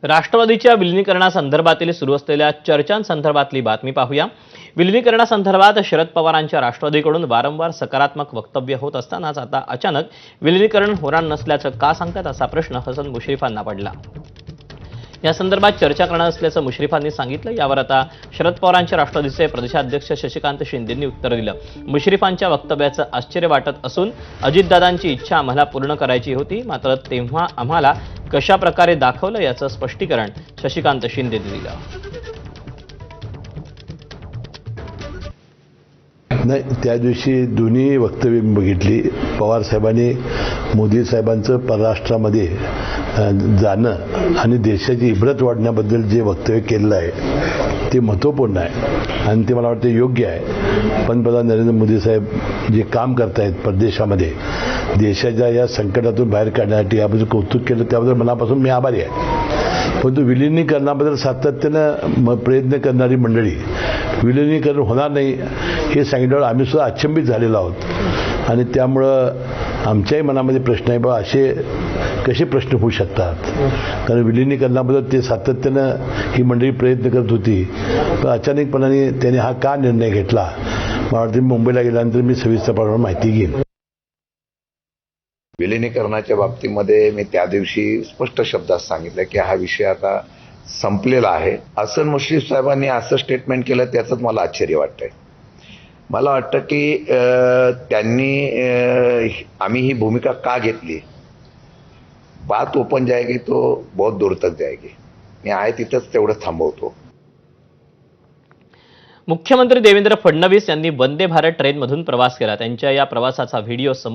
राष्ट्रवादीच्या विलिनीकरणासंदर्भातील सुरू असलेल्या चर्चांसंदर्भातली बातमी पाहूया। विलिनीकरणासंदर्भात शरद पवारांच्या राष्ट्रवादीकडून वारंवार सकारात्मक वक्तव्य होत असतानाच आता अचानक विलिनीकरण होणार नसल्याचं का सांगतात असा प्रश्न हसन मुश्रीफांना पडला। या संदर्भात चर्चा करणार असल्याचं मुश्रीफांनी सांगितलं। यावर आता शरद पवारांच्या राष्ट्रवादीचे प्रदेशाध्यक्ष शशिकांत शिंदेंनी उत्तर दिलं। मुश्रीफांच्या वक्तव्याचं आश्चर्य वाटत असून अजितदादांची इच्छा आम्हाला पूर्ण करायची होती, मात्र तेव्हा आम्हाला कशा प्रकारे दाखवलं याचं स्पष्टीकरण शशिकांत शिंदेंनी दिलं। नाही, त्या दिवशी दोन्ही वक्तव्य बघितली। पवार साहेबांनी मोदी साहेबांचं परराष्ट्रामध्ये जाणं आणि देशाची इब्रत वाढण्याबद्दल जे वक्तव्य केलेलं आहे ते महत्त्वपूर्ण आहे आणि ते मला वाटतं योग्य आहे। पंतप्रधान नरेंद्र मोदी साहेब जे काम करतायत परदेशामध्ये देशाच्या या संकटातून बाहेर काढण्यासाठी याबद्दल कौतुक केलं, त्याबद्दल मनापासून मी आभारी आहे। परंतु विलिनीकरणाबद्दल सातत्यानं प्रयत्न करणारी मंडळी विलिनीकरण होणार नाही हे सांगितल्यावर आम्ही सुद्धा अचंबित झालेलो आहोत आणि त्यामुळं आमच्याही मनामध्ये प्रश्न आहे, बा असे कसे प्रश्न होऊ शकतात, कारण विलिनीकरणाबद्दल ते सातत्यानं ही मंडळी प्रयत्न करत होती, पण अचानकपणाने त्याने हा का निर्णय घेतला मला वाटतं मुंबईला गेल्यानंतर मी सविस्तरपणे माहिती घेईन। विलिनीकरणाच्या बाबतीमध्ये मी त्या दिवशी स्पष्ट शब्दात सांगितलं की हा विषय आता संपलेला आहे। हसन मुश्रीफ साहेबांनी असं स्टेटमेंट केलं त्याचंच मला आश्चर्य वाटतंय। मला वाटतं की त्यांनी आम्ही ही भूमिका का घेतली, बात ओपन जाएगी तो बहुत दूर तक जाएगी। मी आहे तिथंच तेवढं थांबवतो। मुख्यमंत्री देवेंद्र फडणवीस यांनी वंदे भारत ट्रेनमधून प्रवास केला। त्यांच्या या प्रवासाचा व्हिडिओ